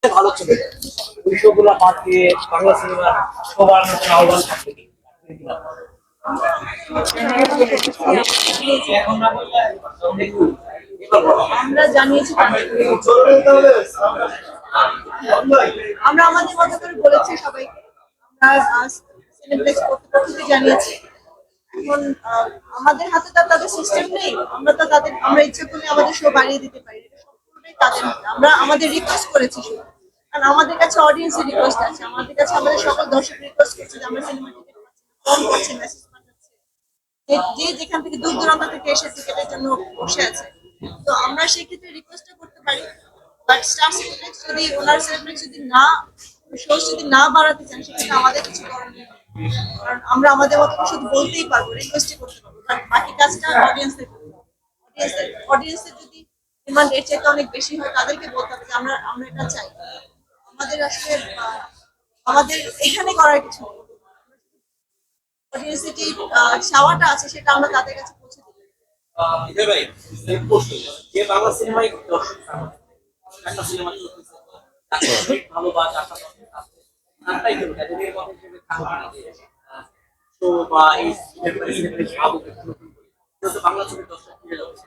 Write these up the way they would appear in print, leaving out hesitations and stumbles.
ভালো ছিল ওই শোগুলা বাদ দিয়ে বাংলা সিনেমার শো বানানোর জন্য আহ্বান থাকবে কি? এখন না বললে আমরা জানিয়েছি আমরা আমাদের মতো করে বলেছি সবাইকে। আমরা সিনেপ্লেক্স কর্তৃপক্ষকে জানিয়েছি। এখন আমাদের হাতে তো তাদের সিস্টেম নেই, আমরা তো তাদের আমরা ইচ্ছে করলে আমাদের শো বাড়িয়ে দিতে পারি, এটা সম্পূর্ণটাই তাদের হাতে। আমরা আমাদের রিকোয়েস্ট করেছি শুধু, কারণ আমাদের কাছে অডিয়েন্সের রিকোয়েস্ট আছে, আমাদের কাছে আমাদের সকল দর্শক রিকোয়েস্ট করছে যে আমরা সিনেমা টিকিট পাচ্ছি, ফোন করছে, মেসেজ পাঠাচ্ছে, যে যেখান থেকে দূর দূরান্ত থেকে এসে টিকিটের জন্য বসে আছে। তো আমরা সেই ক্ষেত্রে রিকোয়েস্টটা করতে পারি, বাট স্টার সিনেপ্লেক্স যদি ওনার সিনেপ্লেক্স যদি না শো যদি না বাড়াতে চান, সেক্ষেত্রে আমাদের কিছু করার নেই। কারণ আমরা আমাদের মতো করে শুধু বলতেই পারবো, রিকোয়েস্টই করতে পারবো, বাট বাকি কাজটা অডিয়েন্সের করতে হবে। অডিয়েন্সের যদি ডিমান্ড এর চাইতে অনেক বেশি হয়, তাদেরকে বলতে হবে যে আমরা আমরা এটা চাই। আমাদের আসলে আমাদের এখানে করার কিছু নেই। অডিয়েন্সের যে চাওয়াটা আছে সেটা আমরা তাদের কাছে পৌঁছে দিই। বিজয় ভাই, এই প্রশ্ন, যে বাংলা সিনেমায় দর্শক একটা সিনেমা চলতেছে ভালো বা চারটা দর্শক আছে তারটাই কেন ক্যাটাগরির কথা হিসেবে থাকবে না যে তো বা এই সিনেমায় ভালো কিন্তু বাংলা ছবির দর্শক ফিরে যাচ্ছে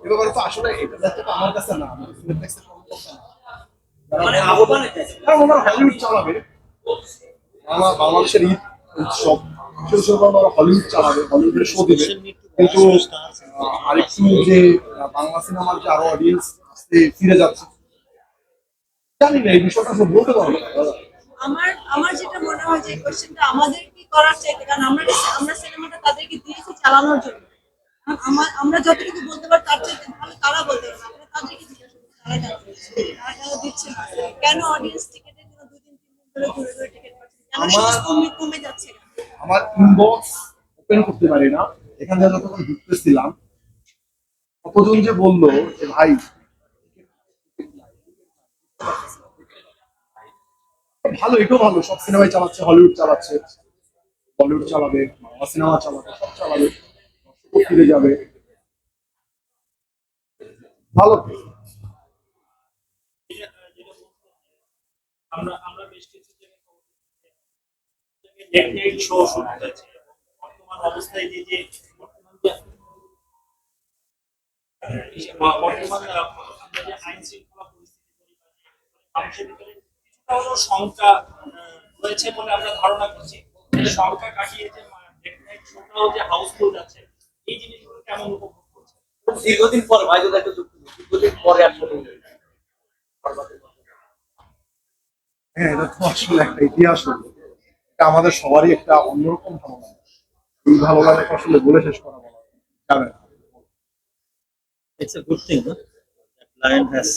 এবার তো আসলে এটা দায়িত্ব তো আমার কাছে না, মানে আহ্বান কারণ ওনারা হলিউড চালাবে, বাংলাদেশের ঈদ উৎসব সেই উৎসব ওরা হলিউড চালাবে, হলিউডের শো দিবে। কিন্তু আরেকটু যে বাংলা সিনেমার যে আরো অডিয়েন্স আসতে ফিরে যাচ্ছে, জানি না এই বিষয়টা আসলে বলতে পারবো না দাদা। আমার আমার যেটা মনে হয় যে কোশ্চেনটা আমাদের কি করার চাইতে, কারণ আমরা সিনেমাটা তাদেরকে দিয়েছি চালানোর জন্য। কারণ আমরা যতটুকু বলতে পারি তার চাইতে ভালো তারা বলতে পারে, আমরা তাদেরকে জিজ্ঞাসা করি তারা কেন দিচ্ছে না, কেন অডিয়েন্স টিকেটের জন্য 2 দিন 3 দিন ধরে ঘুরে ঘুরে টিকিট পাচ্ছে, কেন সহজ কমে যাচ্ছে কেন? আমার ইনবক্স ওপেন করতে পারি না, এখান থেকে যতক্ষণ ঢুকতেছিলাম কতজন যে বললো যে ভাই ভালো, এটাও ভালো, সব সিনেমাই চালাচ্ছে, হলিউড চালাচ্ছে, বলিউড চালাবে, বাংলা সিনেমা চালাবে, সব চালাবে, দর্শকও ফিরে যাবে, ভালো। আমরা আমরা বেশ কিছু লেট নাইট শো শুরু হয়েছে বর্তমান অবস্থায় যে বর্তমান যে আমরা যে আইন শৃঙ্খলা পরিস্থিতি মানুষের ভিতরে কিছুটা হলেও শঙ্কা রয়েছে বলে আমরা ধারণা করছি। শঙ্কা কাটিয়ে যে লেট নাইট শোটাও যে হাউসফুল যাচ্ছে, এই জিনিসগুলো কেমন উপভোগ করছে? দীর্ঘদিন পরে ভাই যদি একটা যুক্তি দীর্ঘদিন পরে আসলে হ্যাঁ, এটা তো আসলে একটা ইতিহাস হলো, এটা আমাদের সবারই একটা অন্যরকম ভালো লাগে। এই ভালো লাগাটা আসলে বলে শেষ করা যাবে না। It's a good thing, no? That Lion has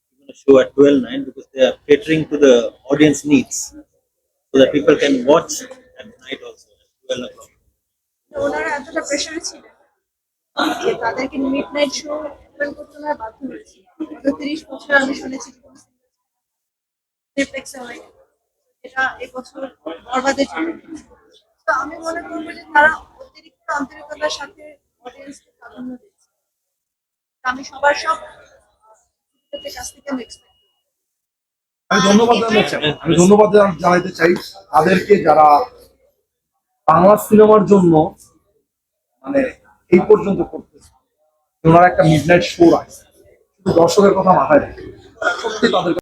given a show at 12:09 because they are catering to the audience needs, so that people can watch at night also at 12 o'clock. ওনারা এতটা প্রেশারে ছিলেন যে তাদেরকে মিড নাইট শো ওপেন করতে ওনারা বাধ্য হয়েছে। গত 30 বছর আমি শুনেছি সিনেপ্লেক্সে হয়, এটা এবছর বরবাদের জন্য। তো আমি মনে করবো যে তারা অতিরিক্ত আন্তরিকতার সাথে অডিয়েন্সকে প্রাধান্য দিচ্ছে। আমি সবার সব কাছ থেকে আমি এক্সপেক্ট আমি ধন্যবাদ জানাইতে চাই তাদেরকে, যারা বাংলা সিনেমার জন্য মানে এই পর্যন্ত করতেছে। ওনারা একটা মিডনাইট শো রাখছে, শুধু দর্শকের কথা মাথায় রাখে, সত্যি তাদের